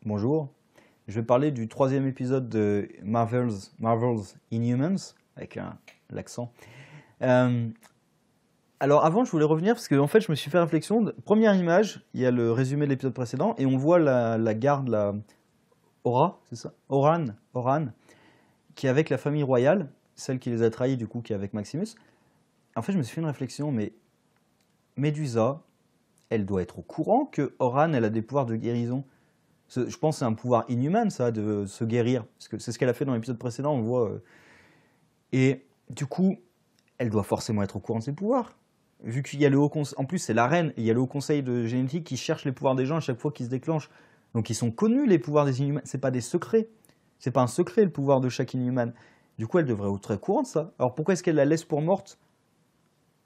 bonjour. Je vais parler du troisième épisode de Marvel's Inhumans, avec l'accent. Alors avant, je voulais revenir, parce que en fait, je me suis fait réflexion. Première image, il y a le résumé de l'épisode précédent, et on voit la garde, la Aura, c'est ça, Oran, qui est avec la famille royale, celle qui les a trahis, du coup, qui est avec Maximus. En fait, je me suis fait une réflexion, mais Medusa, elle doit être au courant que Oran, elle a des pouvoirs de guérison. Je pense que c'est un pouvoir inhumain, ça, de se guérir. Parce que c'est ce qu'elle a fait dans l'épisode précédent, on voit. Et du coup, elle doit forcément être au courant de ses pouvoirs. Vu qu'il y a le haut conseil, en plus c'est la reine, et il y a le haut conseil de génétique qui cherche les pouvoirs des gens à chaque fois qu'ils se déclenchent. Donc ils sont connus, les pouvoirs des inhumains. C'est pas des secrets. C'est pas un secret, le pouvoir de chaque inhumain. Du coup, elle devrait être très courant de ça. Alors pourquoi est-ce qu'elle la laisse pour morte?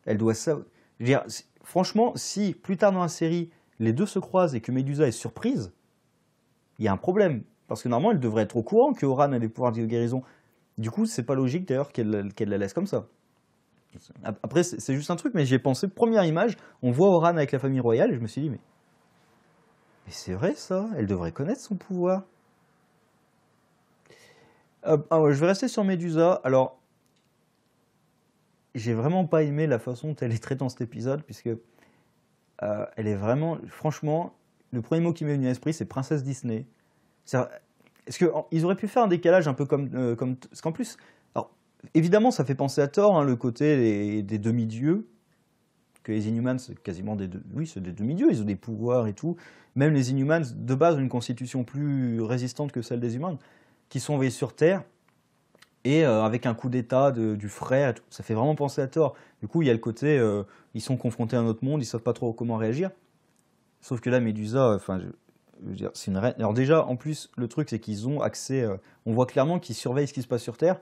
Elle doit ça. Je veux dire, franchement, si plus tard dans la série, les deux se croisent et que Medusa est surprise, il y a un problème. Parce que normalement, elle devrait être au courant que Oran a des pouvoirs de guérison. Du coup, c'est pas logique d'ailleurs qu'elle la laisse comme ça. Après, c'est juste un truc, mais j'y ai pensé. Première image, on voit Oran avec la famille royale, et je me suis dit, mais c'est vrai ça, elle devrait connaître son pouvoir. Je vais rester sur Medusa. Alors, j'ai vraiment pas aimé la façon dont elle est traitée dans cet épisode, puisque elle est vraiment, franchement, le premier mot qui m'est venu à l'esprit, c'est princesse Disney. Est-ce qu'ils auraient pu faire un décalage un peu comme parce qu'en plus, alors, évidemment, ça fait penser à Thor, hein, le côté des demi-dieux, que les Inhumans, c'est quasiment oui, c'est des demi-dieux, ils ont des pouvoirs et tout. Même les Inhumans, de base, ont une constitution plus résistante que celle des humains, qui sont envoyés sur Terre, et avec un coup d'état du frère, et tout. Ça fait vraiment penser à Thor. Du coup, il y a le côté, ils sont confrontés à un autre monde, ils savent pas trop comment réagir. Sauf que là, Medusa, enfin, je veux dire, c'est une reine. Alors déjà, en plus, le truc, c'est qu'ils ont accès. On voit clairement qu'ils surveillent ce qui se passe sur Terre.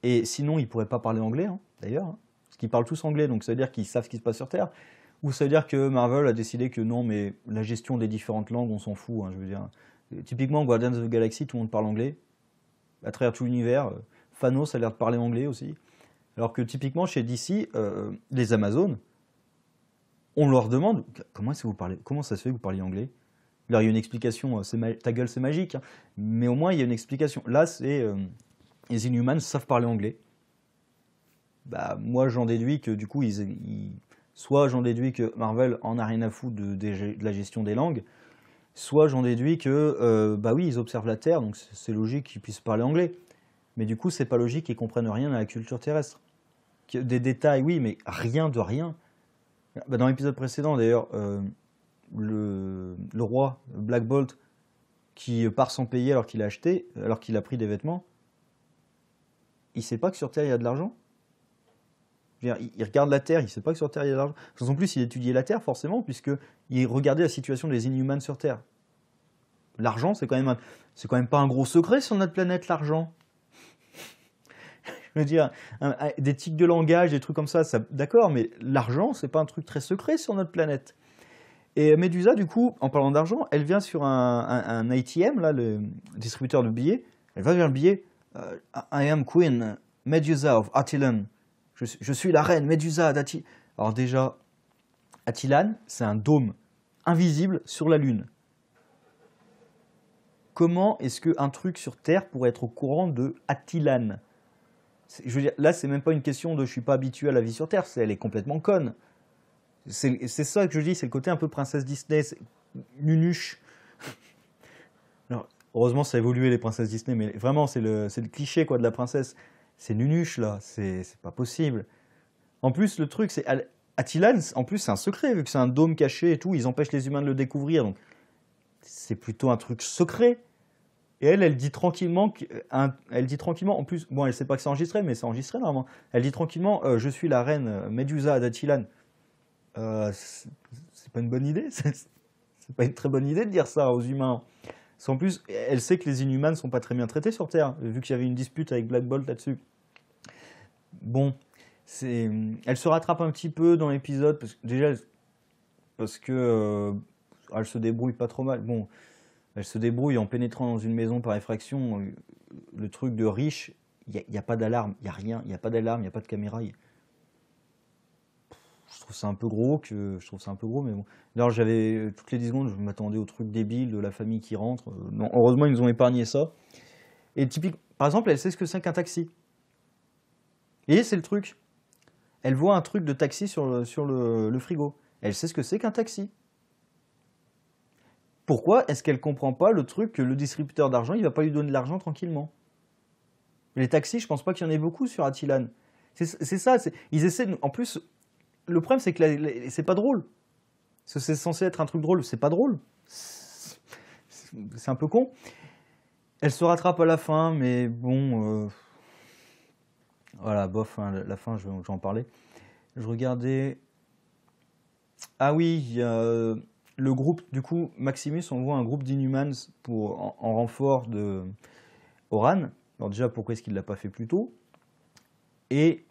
Et sinon, ils pourraient pas parler anglais, hein, d'ailleurs. Hein, parce qu'ils parlent tous anglais, donc ça veut dire qu'ils savent ce qui se passe sur Terre. Ou ça veut dire que Marvel a décidé que non, mais la gestion des différentes langues, on s'en fout. Hein, je veux dire, typiquement, Guardians of the Galaxy, tout le monde parle anglais. À travers tout l'univers. Thanos a l'air de parler anglais aussi. Alors que typiquement, chez DC, les Amazones, on leur demande comment ça se fait que vous parlez anglais. Alors il y a une explication, ta gueule c'est magique, hein, mais au moins il y a une explication. Là, c'est les Inhumans savent parler anglais. Bah, moi j'en déduis que du coup, soit j'en déduis que Marvel en a rien à foutre de la gestion des langues, soit j'en déduis que, bah oui, ils observent la Terre, donc c'est logique qu'ils puissent parler anglais. Mais du coup, c'est pas logique qu'ils comprennent rien à la culture terrestre. Des détails, oui, mais rien de rien. Bah, dans l'épisode précédent, d'ailleurs, le roi Black Bolt qui part sans payer alors qu'il a acheté, alors qu'il a pris des vêtements, il sait pas que sur Terre il y a de l'argent. Il regarde la Terre, il sait pas que sur Terre il y a de l'argent. En plus, il étudiait la Terre forcément, puisqu'il regardait la situation des Inhumans sur Terre. L'argent, c'est quand même pas un gros secret sur notre planète, l'argent. Je veux dire, des tics de langage, des trucs comme ça d'accord, mais l'argent, c'est pas un truc très secret sur notre planète. Et Medusa, du coup, en parlant d'argent, elle vient sur un ATM, là, le distributeur de billets. Elle va vers le billet. I am Queen Medusa of Attilan. Je suis la reine Medusa d'Attilan. Alors déjà, Attilan, c'est un dôme invisible sur la Lune. Comment est-ce qu'un truc sur Terre pourrait être au courant de Attilan? Je veux dire, là, c'est même pas une question de je suis pas habitué à la vie sur Terre, elle est complètement conne. C'est ça que je dis, c'est le côté un peu princesse Disney, nunuche. Alors, heureusement, ça a évolué les princesses Disney, mais vraiment, c'est le cliché quoi de la princesse. C'est nunuche là, c'est pas possible. En plus, le truc, c'est Attilan, en plus, c'est un secret vu que c'est un dôme caché et tout. Ils empêchent les humains de le découvrir, donc c'est plutôt un truc secret. Et elle dit tranquillement, en plus, bon, elle sait pas que c'est enregistré, mais c'est enregistré normalement. Elle dit tranquillement, je suis la reine Medusa d'Attilan. C'est pas une bonne idée, c'est pas une très bonne idée de dire ça aux humains. En plus, elle sait que les Inhumans sont pas très bien traités sur Terre, vu qu'il y avait une dispute avec Black Bolt là-dessus. Bon, elle se rattrape un petit peu dans l'épisode, parce que elle se débrouille pas trop mal. Bon, elle se débrouille en pénétrant dans une maison par effraction. Le truc de riche, il n'y a pas d'alarme, il n'y a rien, il n'y a pas d'alarme, il n'y a pas de caméra. je trouve ça un peu gros, mais bon. D'ailleurs, j'avais toutes les 10 secondes, je m'attendais au truc débile de la famille qui rentre. Non, heureusement, ils nous ont épargné ça. Et typique, par exemple, elle sait ce que c'est qu'un taxi. Et c'est le truc. Elle voit un truc de taxi sur le frigo. Elle sait ce que c'est qu'un taxi. Pourquoi est-ce qu'elle comprend pas le truc que le distributeur d'argent, il va pas lui donner de l'argent tranquillement? Les taxis, je pense pas qu'il y en ait beaucoup sur Attilan. C'est ça, ils essaient en plus, le problème c'est que c'est pas drôle. C'est censé être un truc drôle, c'est pas drôle. C'est un peu con. Elle se rattrape à la fin, mais bon... voilà, bof, hein, la fin, je vais en parler. Je regardais... Ah oui, il y a le groupe, du coup, Maximus envoie un groupe d'Inhumans en renfort de Oran. Alors déjà, pourquoi est-ce qu'il ne l'a pas fait plus tôt? Et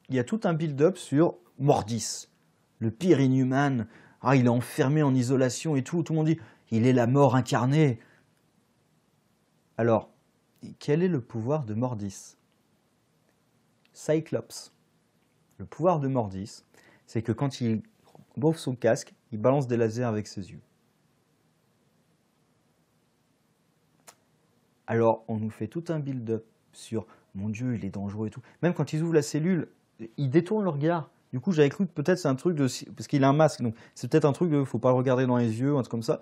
il y a tout un build-up sur Mordis, le pire Inhuman. Ah, il est enfermé en isolation et tout. Tout le monde dit, il est la mort incarnée. Alors, quel est le pouvoir de Mordis? Cyclops. Le pouvoir de Mordis, c'est que quand il gonfle son casque, il balance des lasers avec ses yeux. Alors, on nous fait tout un build-up sur « Mon Dieu, il est dangereux et tout ». Même quand ils ouvrent la cellule, ils détournent le regard. Du coup, j'avais cru que peut-être c'est un truc de... Parce qu'il a un masque, donc c'est peut-être un truc de « faut pas le regarder dans les yeux », un truc comme ça.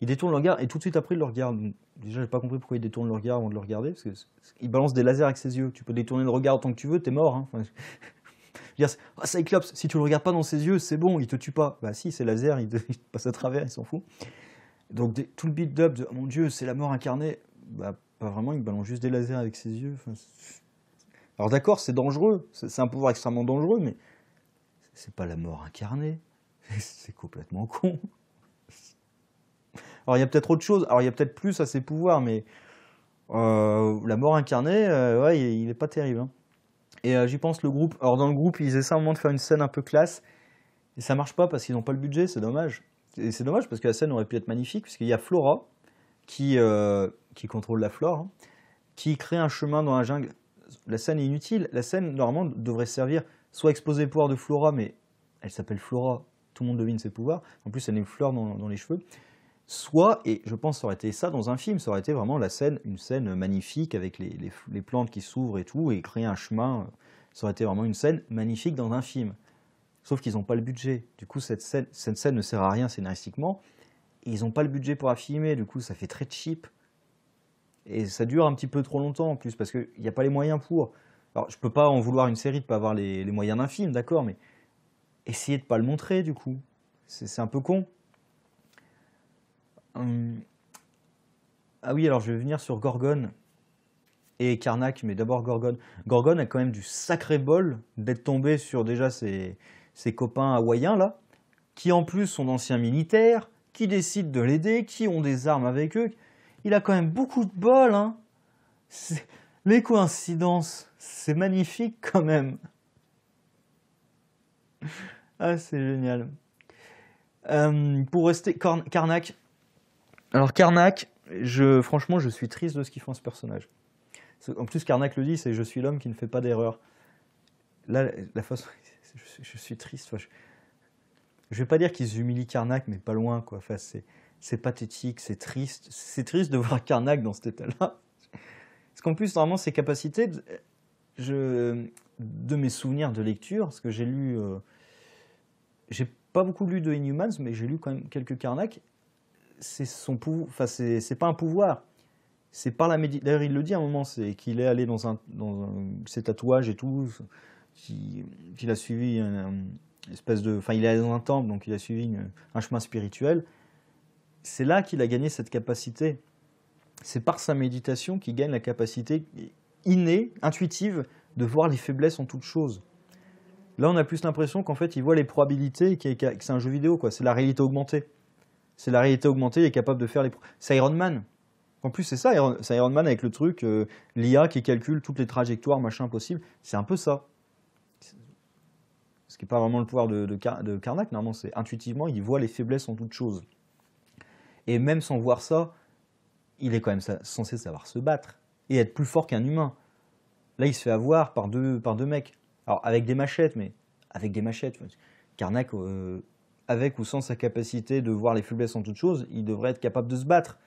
Ils détournent le regard et tout de suite après, ils le regardent. Donc, déjà, j'ai pas compris pourquoi ils détournent le regard avant de le regarder. Parce qu'il balance des lasers avec ses yeux. Tu peux détourner le regard autant que tu veux, t'es mort. Hein. Enfin, je veux dire, oh, Cyclops, si tu le regardes pas dans ses yeux, c'est bon, il te tue pas. Bah si, c'est laser, il te passe à travers, il s'en fout. Donc tout le build-up de oh, mon Dieu, c'est la mort incarnée, bah pas vraiment, il balance juste des lasers avec ses yeux. Enfin, alors d'accord, c'est dangereux, c'est un pouvoir extrêmement dangereux, mais c'est pas la mort incarnée. C'est complètement con. Alors il y a peut-être autre chose, alors il y a peut-être plus à ses pouvoirs, mais la mort incarnée, ouais, il est pas terrible. Hein. Et j'y pense le groupe. Alors dans le groupe, ils essaient à un moment de faire une scène un peu classe, et ça marche pas parce qu'ils n'ont pas le budget, c'est dommage. Et c'est dommage parce que la scène aurait pu être magnifique, puisqu'il y a Flora qui contrôle la flore, hein, qui crée un chemin dans la jungle. La scène est inutile. La scène, normalement, devrait servir soit à exposer le pouvoir de Flora, mais elle s'appelle Flora, tout le monde devine ses pouvoirs. En plus, elle a une fleur dans les cheveux. Soit, et je pense que ça aurait été ça dans un film, ça aurait été vraiment une scène magnifique avec les plantes qui s'ouvrent et tout, et créer un chemin. Ça aurait été vraiment une scène magnifique dans un film. Sauf qu'ils n'ont pas le budget. Du coup, cette scène ne sert à rien scénaristiquement. Et ils n'ont pas le budget pour la filmer, du coup, ça fait très cheap. Et ça dure un petit peu trop longtemps en plus, parce qu'il n'y a pas les moyens pour. Alors, je ne peux pas en vouloir une série de ne pas avoir les moyens d'un film, d'accord, mais essayez de ne pas le montrer, du coup. C'est un peu con. Ah oui, alors je vais venir sur Gorgon et Karnak, mais d'abord Gorgon. Gorgon a quand même du sacré bol d'être tombé sur déjà ses copains hawaïens, là, qui en plus sont d'anciens militaires, qui décident de l'aider, qui ont des armes avec eux. Il a quand même beaucoup de bol, hein. Les coïncidences, c'est magnifique quand même. Ah, c'est génial. Pour rester Karnak. Alors Karnak, franchement, je suis triste de ce qu'ils font à ce personnage. En plus, Karnak le dit, c'est « je suis l'homme qui ne fait pas d'erreur ». Là, la façon, je suis triste. Enfin, je vais pas dire qu'ils humilient Karnak, mais pas loin, quoi. Enfin, c'est pathétique, c'est triste. C'est triste de voir Karnak dans cet état-là. Parce qu'en plus, normalement, ses capacités, de mes souvenirs de lecture, parce que j'ai lu... j'ai pas beaucoup lu de Inhumans, mais j'ai lu quand même quelques Karnak. C'est son pouvoir... Enfin, c'est pas un pouvoir. C'est par la méditation. D'ailleurs, il le dit à un moment, c'est qu'il est allé dans ses tatouages et tout, qu'il a suivi une espèce de... Enfin, il est allé dans un temple, donc il a suivi un chemin spirituel. C'est là qu'il a gagné cette capacité. C'est par sa méditation qu'il gagne la capacité innée, intuitive, de voir les faiblesses en toutes choses. Là, on a plus l'impression qu'en fait, il voit les probabilités, que c'est un jeu vidéo, quoi. C'est la réalité augmentée. C'est la réalité augmentée, il est capable de faire les... C'est Iron Man. En plus, c'est ça, c'est Iron Man avec le truc, l'IA qui calcule toutes les trajectoires, machin possible. C'est un peu ça. Ce qui n'est pas vraiment le pouvoir de Karnak, normalement, c'est intuitivement, il voit les faiblesses en toutes choses. Et même sans voir ça, il est quand même censé savoir se battre et être plus fort qu'un humain. Là, il se fait avoir par deux mecs. Alors, avec des machettes, mais avec des machettes, Karnak, avec ou sans sa capacité de voir les faiblesses en toute chose, il devrait être capable de se battre.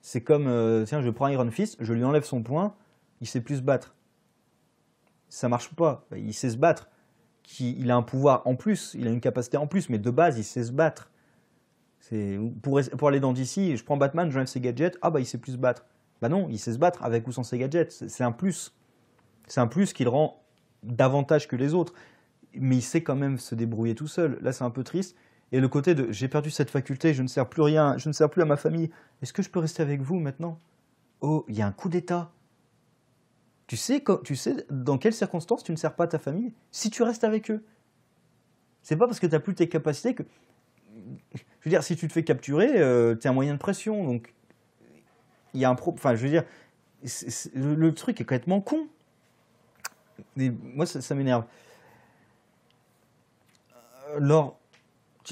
C'est comme, tiens, je prends Iron Fist, je lui enlève son poing, il sait plus se battre. Ça marche pas, il sait se battre. Il a un pouvoir en plus, il a une capacité en plus, mais de base, il sait se battre. Pour aller dans DC, je prends Batman, j'enlève ses gadgets, ah bah il sait plus se battre. Bah non, il sait se battre avec ou sans ses gadgets, c'est un plus. C'est un plus qui le rend davantage que les autres. Mais il sait quand même se débrouiller tout seul. Là, c'est un peu triste. Et le côté de j'ai perdu cette faculté, je ne sers plus rien, je ne sers plus à ma famille. Est-ce que je peux rester avec vous maintenant? Oh, il y a un coup d'État. Tu sais dans quelles circonstances tu ne sers pas à ta famille si tu restes avec eux. C'est pas parce que tu n'as plus tes capacités que. Je veux dire, si tu te fais capturer, tu es un moyen de pression. Donc, il y a un Enfin, je veux dire, le truc est complètement con. Et moi, ça m'énerve. Alors,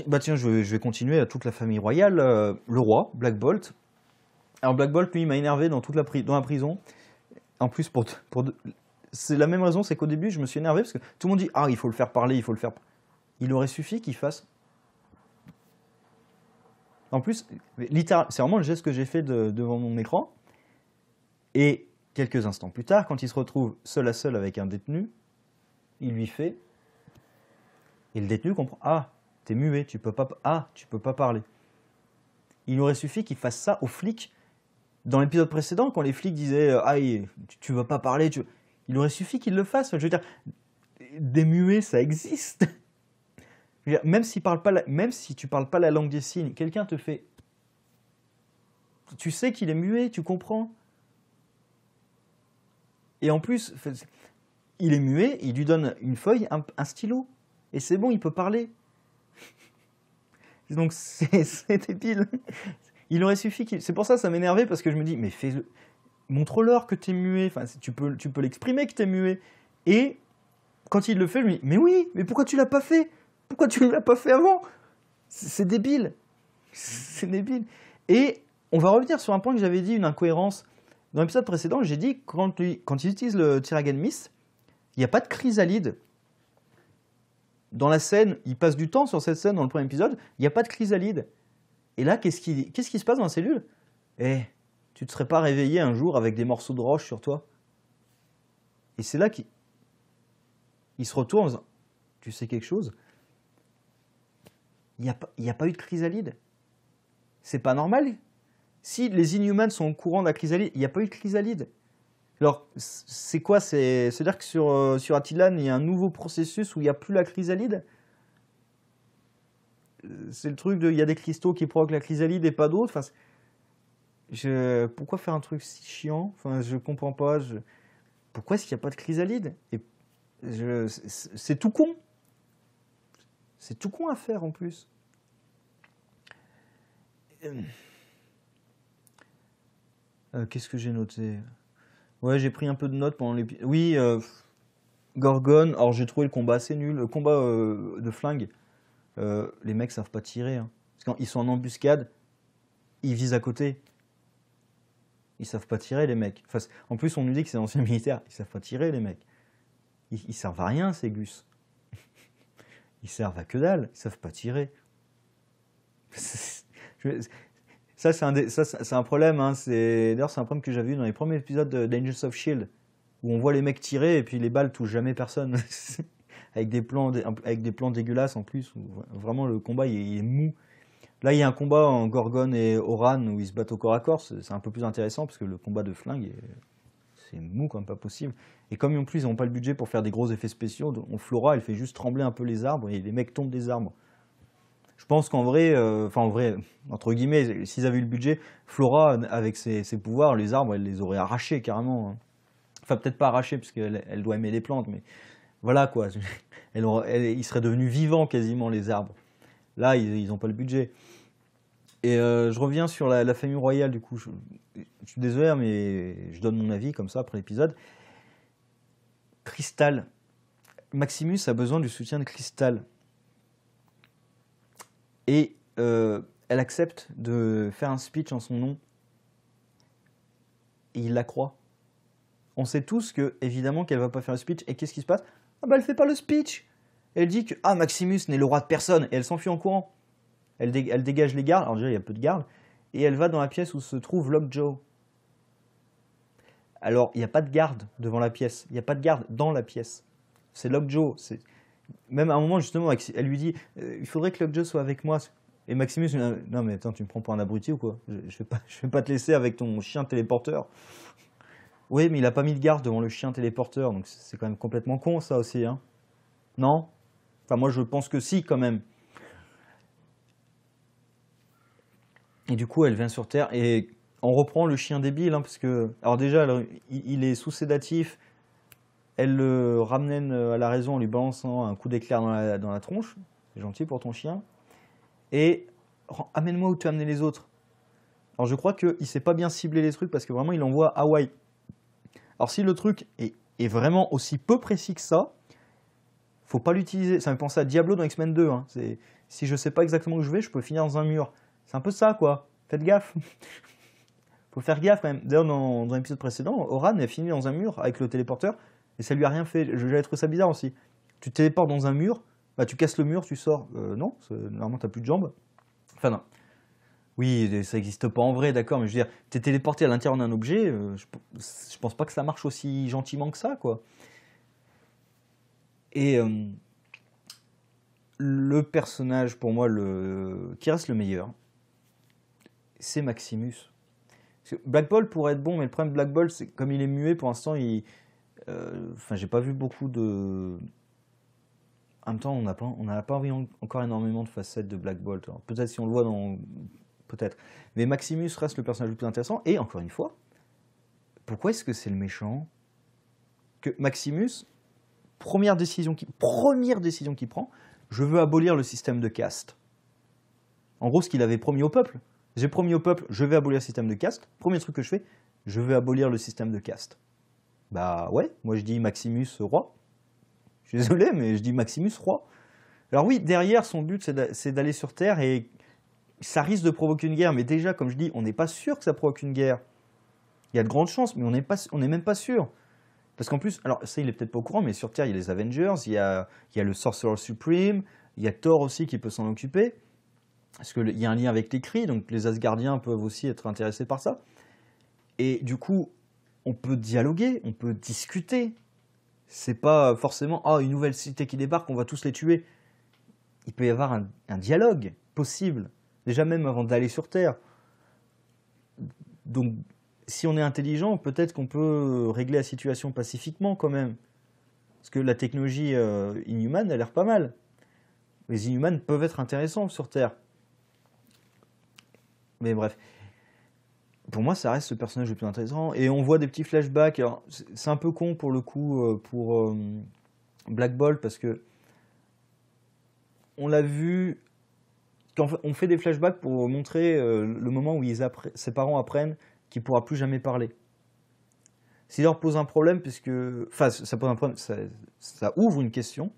bah tiens, je vais continuer à toute la famille royale. Le roi, Black Bolt. Alors, Black Bolt, lui, il m'a énervé dans la prison. En plus, c'est la même raison, c'est qu'au début, je me suis énervé parce que tout le monde dit « Ah, il faut le faire parler, il faut le faire... » Il aurait suffi qu'il fasse... En plus, c'est vraiment le geste que j'ai fait devant mon écran. Et quelques instants plus tard, quand il se retrouve seul à seul avec un détenu, il lui fait... Et le détenu comprend « Ah, t'es muet, tu peux pas parler. » Il aurait suffi qu'il fasse ça aux flics. Dans l'épisode précédent, quand les flics disaient « Ah, tu vas pas parler, il aurait suffi qu'il le fasse. Je veux dire, des muets, ça existe. Je veux dire, même si tu parles pas la langue des signes, quelqu'un te fait... Tu sais qu'il est muet, tu comprends. Et en plus, il est muet, il lui donne une feuille, un stylo. Et c'est bon, il peut parler. Donc c'est débile. Il aurait suffi qu'il... C'est pour ça m'énervait, parce que je me dis, mais fais-le. Montre-leur que t'es muet. Enfin, tu peux l'exprimer que t'es muet. Et quand il le fait, je me dis, mais oui, mais pourquoi tu l'as pas fait? Pourquoi tu ne l'as pas fait avant? C'est débile. C'est débile. Et on va revenir sur un point que j'avais dit, une incohérence. Dans l'épisode précédent, j'ai dit, quand il utilise le Tiragan Mist, il n'y a pas de chrysalide. Dans la scène, il passe du temps sur cette scène dans le premier épisode, il n'y a pas de chrysalide. Et là, qu'est-ce qui se passe dans la cellule? Eh, tu ne te serais pas réveillé un jour avec des morceaux de roche sur toi? Et c'est là qu'il se retourne en disant, tu sais quelque chose? Il n'y a pas eu de chrysalide. C'est pas normal. Si les Inhumans sont au courant de la chrysalide, il n'y a pas eu de chrysalide. Alors, c'est quoi? C'est-à-dire que sur Attilan, il y a un nouveau processus où il n'y a plus la chrysalide? C'est le truc de... Il y a des cristaux qui provoquent la chrysalide et pas d'autres. Enfin, pourquoi faire un truc si chiant? Enfin, je comprends pas. Pourquoi est-ce qu'il n'y a pas de chrysalide? C'est tout con. C'est tout con à faire en plus. Qu'est-ce que j'ai noté? Ouais, j'ai pris un peu de notes pendant l'épisode. Oui, Gorgon. Alors j'ai trouvé le combat assez nul. Le combat de flingue. Les mecs savent pas tirer. Hein. Parce que quand ils sont en embuscade, ils visent à côté. Ils savent pas tirer, les mecs. Enfin, en plus, on nous dit que c'est anciens militaires. Ils savent pas tirer, les mecs. Ils servent à rien, ces gus. Ils servent à que dalle. Ils savent pas tirer. Ça, c'est un problème. Hein. D'ailleurs, c'est un problème que j'avais vu dans les premiers épisodes d'Agents of Shield, où on voit les mecs tirer et puis les balles touchent jamais personne. avec des plans dégueulasses en plus. Où vraiment, le combat il est mou. Là, il y a un combat en Gorgon et Oran où ils se battent au corps à corps. C'est un peu plus intéressant parce que le combat de flingue, c'est mou comme pas possible. Et comme en plus, ils n'ont pas le budget pour faire des gros effets spéciaux, Flora, elle fait juste trembler un peu les arbres et les mecs tombent des arbres. Je pense qu'en vrai, entre guillemets, s'ils avaient eu le budget, Flora, avec ses pouvoirs, les arbres, elle les aurait arrachés carrément. Enfin, peut-être pas arrachés parce qu'elle doit aimer les plantes, mais voilà quoi. Ils seraient devenus vivants quasiment, les arbres. Là, ils n'ont pas le budget. Et je reviens sur la famille royale, du coup. Je suis désolé, mais je donne mon avis comme ça après l'épisode. Crystal. Maximus a besoin du soutien de Crystal. Et elle accepte de faire un speech en son nom. Et il la croit. On sait tous que, évidemment, qu'elle va pas faire le speech. Et qu'est-ce qui se passe? Ah bah elle fait pas le speech. Elle dit que ah, Maximus n'est le roi de personne, et elle s'enfuit en courant. Elle dégage les gardes, alors déjà il y a peu de gardes, et elle va dans la pièce où se trouve Lockjaw. Alors il n'y a pas de garde devant la pièce, il n'y a pas de garde dans la pièce. C'est Lockjaw. Même à un moment justement, elle lui dit il faudrait que Lockjaw soit avec moi. Et Maximus lui dit non mais attends, tu me prends pour un abruti ou quoi? Je vais pas te laisser avec ton chien téléporteur. Oui mais il a pas mis de garde devant le chien téléporteur, donc c'est quand même complètement con ça aussi, hein. Non? Enfin moi je pense que si quand même. Et du coup, elle vient sur Terre et on reprend le chien débile, hein, parce que, alors déjà, il est sous sédatif. Elle le ramène à la raison en lui balançant un coup d'éclair dans la tronche. C'est gentil pour ton chien. Et amène-moi où tu as amené les autres. Alors je crois qu'il ne sait pas bien cibler les trucs parce que vraiment il envoie à Hawaï. Alors si le truc est vraiment aussi peu précis que ça, faut pas l'utiliser. Ça me fait penser à Diablo dans X-Men 2. Hein. Si je sais pas exactement où je vais, je peux finir dans un mur. C'est un peu ça, quoi. Faites gaffe. Faut faire gaffe quand même. D'ailleurs, dans l'épisode précédent, Oran est fini dans un mur avec le téléporteur et ça lui a rien fait. J'avais trouvé ça bizarre aussi. Tu te téléportes dans un mur, bah, tu casses le mur, tu sors. Non, normalement t'as plus de jambes. Enfin non. Oui, ça n'existe pas en vrai, d'accord, mais je veux dire, t'es téléporté à l'intérieur d'un objet, je pense pas que ça marche aussi gentiment que ça, quoi. Et le personnage, pour moi, qui reste le meilleur, c'est Maximus. Parce que Black Bolt pourrait être bon, mais le problème de Black Bolt, c'est que comme il est muet, pour l'instant, enfin, j'ai pas vu beaucoup de... En même temps, on n'a pas vu encore énormément de facettes de Black Bolt. Peut-être si on le voit dans... Peut-être. Mais Maximus reste le personnage le plus intéressant. Et encore une fois, pourquoi est-ce que c'est le méchant? Que Maximus, première décision qu'il prend, je veux abolir le système de caste. En gros, ce qu'il avait promis au peuple. J'ai promis au peuple, je vais abolir le système de caste. Premier truc que je fais, je vais abolir le système de caste. Bah ouais, moi je dis Maximus roi. Je suis désolé, mais je dis Maximus roi. Alors oui, derrière, son but, c'est d'aller sur Terre et ça risque de provoquer une guerre. Mais déjà, comme je dis, on n'est pas sûr que ça provoque une guerre. Il y a de grandes chances, mais on n'est même pas sûr. Parce qu'en plus, alors ça, il est peut-être pas au courant, mais sur Terre, il y a les Avengers, il y a le Sorcerer Supreme, il y a Thor aussi qui peut s'en occuper. Parce qu'il y a un lien avec les Kree, donc les Asgardiens peuvent aussi être intéressés par ça. Et du coup, on peut dialoguer, on peut discuter. C'est pas forcément une nouvelle cité qui débarque, on va tous les tuer. Il peut y avoir un dialogue possible, déjà même avant d'aller sur Terre. Donc, si on est intelligent, peut-être qu'on peut régler la situation pacifiquement quand même. Parce que la technologie inhumaine a l'air pas mal. Les Inhumans peuvent être intéressants sur Terre. Mais bref. Pour moi, ça reste le personnage le plus intéressant. Et on voit des petits flashbacks. C'est un peu con pour le coup pour Black Bolt parce que on l'a vu. Quand on fait des flashbacks pour montrer le moment où ses parents apprennent qu'il ne pourra plus jamais parler. Ça leur pose un problème, puisque. Enfin, ça pose un problème, ça ouvre une question.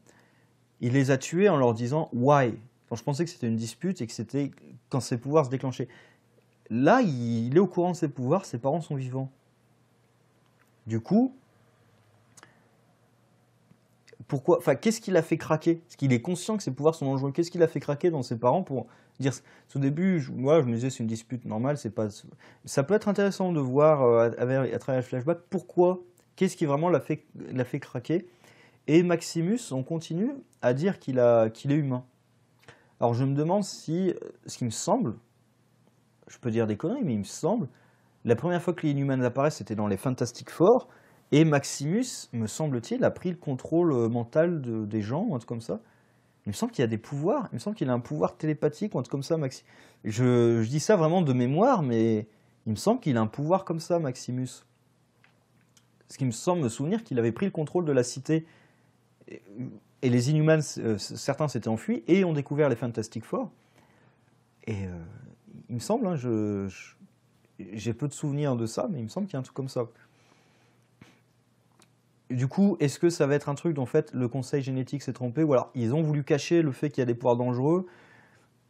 Il les a tués en leur disant why. Quand je pensais que c'était une dispute et que c'était quand ses pouvoirs se déclenchaient. Là, il est au courant de ses pouvoirs, ses parents sont vivants. Du coup, pourquoi, enfin, qu'est-ce qui l'a fait craquer? Parce qu'il est conscient que ses pouvoirs sont dangereux. Qu'est-ce qui l'a fait craquer dans ses parents pour dire... Au début, moi, je me disais c'est une dispute normale, c'est pas... Ça peut être intéressant de voir à travers le flashback pourquoi, qu'est-ce qui vraiment l'a fait craquer. Et Maximus, on continue à dire qu'il est humain. Alors je me demande si, ce qui me semble, je peux dire des conneries, mais il me semble, la première fois que les Inhumans apparaissent, c'était dans les Fantastic Four, et Maximus, me semble-t-il, a pris le contrôle mental des gens, ou un truc comme ça. Il me semble qu'il y a des pouvoirs, il me semble qu'il a un pouvoir télépathique, ou un truc comme ça, je dis ça vraiment de mémoire, mais il me semble qu'il a un pouvoir comme ça, Maximus. Ce qui me semble me souvenir qu'il avait pris le contrôle de la cité. Et les Inhumans, certains s'étaient enfuis, et ont découvert les Fantastic Four. Et il me semble, hein, j'ai peu de souvenirs de ça, mais il me semble qu'il y a un truc comme ça. Du coup, est-ce que ça va être un truc dont en fait le conseil génétique s'est trompé, ou alors ils ont voulu cacher le fait qu'il y a des pouvoirs dangereux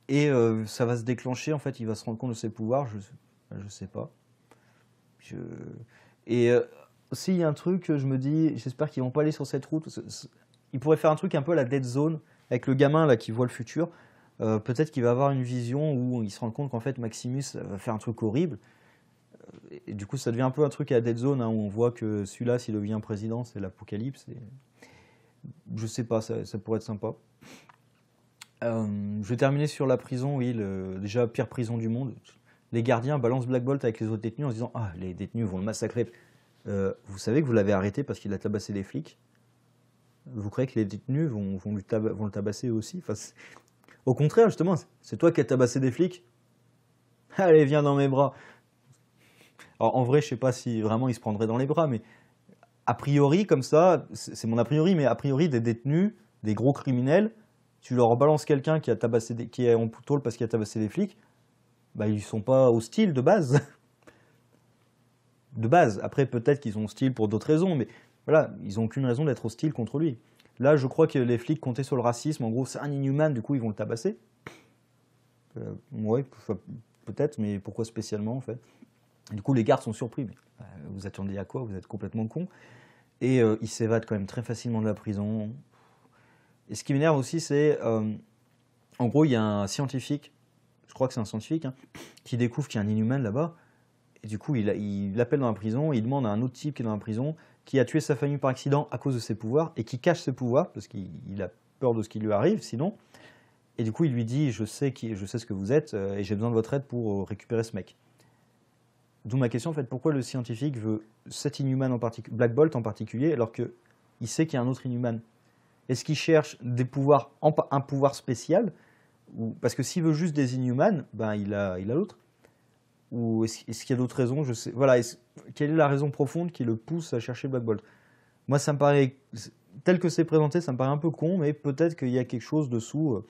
et ça va se déclencher, en fait il va se rendre compte de ses pouvoirs, je sais pas. Et aussi il y a un truc, je me dis, j'espère qu'ils vont pas aller sur cette route. il pourrait faire un truc un peu à la Dead Zone, avec le gamin là qui voit le futur. Peut-être qu'il va avoir une vision où il se rend compte qu'en fait Maximus va faire un truc horrible. Et du coup, ça devient un peu un truc à la Dead Zone, hein, où on voit que celui-là, s'il devient président, c'est l'apocalypse. Et... Je sais pas, ça pourrait être sympa. Je vais terminer sur la prison, oui, déjà pire prison du monde. Les gardiens balancent Black Bolt avec les autres détenus en se disant ah, les détenus vont le massacrer. Vous savez que vous l'avez arrêté parce qu'il a tabassé des flics. Vous croyez que les détenus vont le tabasser eux aussi? Enfin, au contraire, justement, c'est toi qui as tabassé des flics. Allez, viens dans mes bras. Alors, en vrai, je sais pas si vraiment il se prendrait dans les bras, mais a priori, comme ça, c'est mon a priori, mais a priori, des détenus, des gros criminels, tu leur balances quelqu'un qui est en tôle parce qu'il a tabassé des flics, bah, ils sont pas hostiles de base. De base. Après, peut-être qu'ils sont hostiles pour d'autres raisons, mais voilà, ils n'ont aucune raison d'être hostiles contre lui. Là, je crois que les flics comptaient sur le racisme. En gros, c'est un inhuman, du coup, ils vont le tabasser. Ouais, peut-être, mais pourquoi spécialement, en fait? Du coup, les gardes sont surpris. Mais, vous attendiez à quoi? Vous êtes complètement con. Et ils s'évadent quand même très facilement de la prison. Et ce qui m'énerve aussi, c'est... en gros, il y a un scientifique, je crois que c'est un scientifique, hein, qui découvre qu'il y a un inhuman là-bas. Et du coup, il l'appelle dans la prison, il demande à un autre type qui est dans la prison, qui a tué sa famille par accident à cause de ses pouvoirs, et qui cache ses pouvoirs, parce qu'il a peur de ce qui lui arrive, sinon. Et du coup, il lui dit, je sais ce que vous êtes, et j'ai besoin de votre aide pour récupérer ce mec. D'où ma question, en fait, pourquoi le scientifique veut cet Inhuman en particulier, Black Bolt en particulier, alors qu'il sait qu'il y a un autre Inhuman? Est-ce qu'il cherche des pouvoirs, un pouvoir spécial? Parce que s'il veut juste des Inhumans, ben il a l'autre. Ou est-ce qu'il y a d'autres raisons? Je sais. Voilà, quelle est la raison profonde qui le pousse à chercher Black Bolt? Moi, ça me paraît, tel que c'est présenté, ça me paraît un peu con, mais peut-être qu'il y a quelque chose dessous.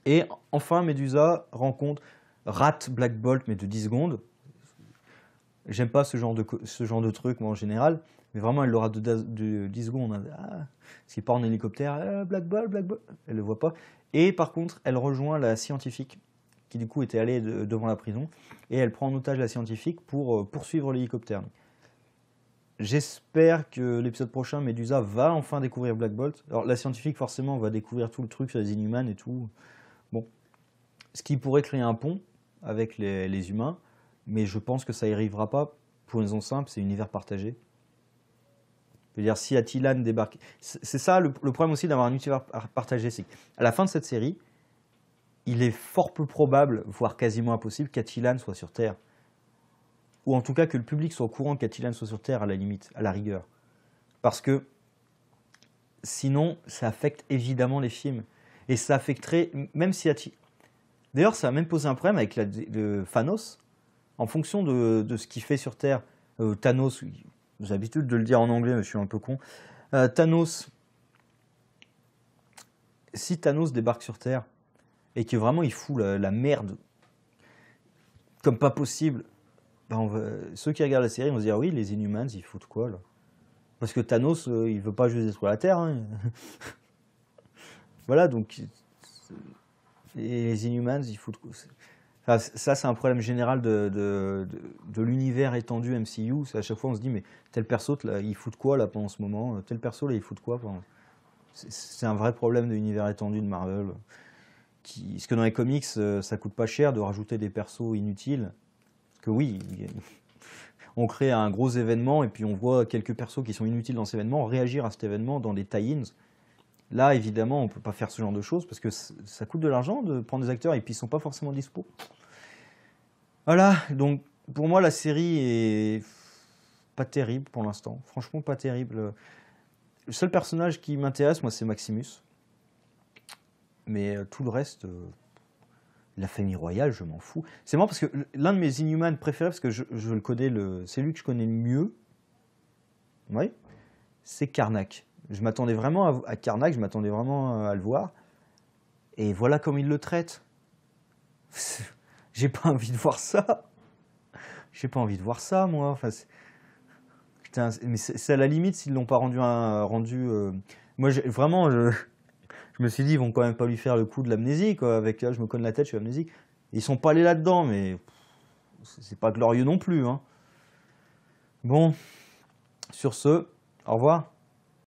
Et enfin, Medusa rate Black Bolt, mais de 10 secondes. J'aime pas ce genre de truc, moi, en général. Mais vraiment, elle le rate de 10 secondes. Ah, parce qu'il part en hélicoptère. Black Bolt, Black Bolt. Elle le voit pas. Et par contre, elle rejoint la scientifique, qui du coup était allée devant la prison. Et elle prend en otage la scientifique pour poursuivre l'hélicoptère. J'espère que l'épisode prochain, Medusa va enfin découvrir Black Bolt. Alors, la scientifique, forcément, va découvrir tout le truc sur les Inhumans et tout. Bon. Ce qui pourrait créer un pont avec les humains. Mais je pense que ça n'y arrivera pas pour une raison simple, c'est univers partagé. Je veux dire, si Attilan débarque... C'est ça le problème aussi d'avoir un univers partagé, c'est qu'à la fin de cette série, il est fort peu probable, voire quasiment impossible, qu'Attilan soit sur Terre. Ou en tout cas que le public soit au courant qu'Attilan soit sur Terre, à la limite, à la rigueur. Parce que sinon, ça affecte évidemment les films. Et ça affecterait, même si Attilan... D'ailleurs, ça a même posé un problème avec le Thanos. En fonction de ce qu'il fait sur Terre, Thanos, j'ai l'habitude de le dire en anglais, mais je suis un peu con. Thanos, si Thanos débarque sur Terre et que vraiment il fout la merde comme pas possible, ben ceux qui regardent la série vont se dire oui, les Inhumans, ils foutent quoi là? Parce que Thanos, il veut pas juste détruire la Terre. Hein. Voilà, donc les Inhumans, ils foutent quoi? Enfin, ça, c'est un problème général de l'univers étendu MCU. À chaque fois, on se dit, mais tel perso, là, il fout de quoi là pendant ce moment? Tel perso, là, il fout de quoi? Enfin, c'est un vrai problème de l'univers étendu de Marvel. Parce que dans les comics, ça coûte pas cher de rajouter des persos inutiles. Parce que oui, on crée un gros événement et puis on voit quelques persos qui sont inutiles dans cet événement réagir à cet événement dans des tie-ins. Là, évidemment, on ne peut pas faire ce genre de choses parce que ça coûte de l'argent de prendre des acteurs et puis ils ne sont pas forcément dispo. Voilà, donc pour moi, la série est pas terrible pour l'instant. Franchement, pas terrible. Le seul personnage qui m'intéresse, moi, c'est Maximus. Mais tout le reste, la famille royale, je m'en fous. C'est marrant parce que l'un de mes Inhumans préférés, parce que je le connais, c'est lui que je connais le mieux, ouais, c'est Karnak. Je m'attendais vraiment à Karnak, je m'attendais vraiment à le voir. Et voilà comme il le traite. J'ai pas envie de voir ça. J'ai pas envie de voir ça, moi. Enfin, putain, mais c'est à la limite s'ils l'ont pas rendu. Moi, vraiment, je me suis dit, ils vont quand même pas lui faire le coup de l'amnésie, quoi. Avec, je me cogne la tête, je suis amnésique. Ils sont pas allés là-dedans, mais c'est pas glorieux non plus. Hein. Bon, sur ce, au revoir.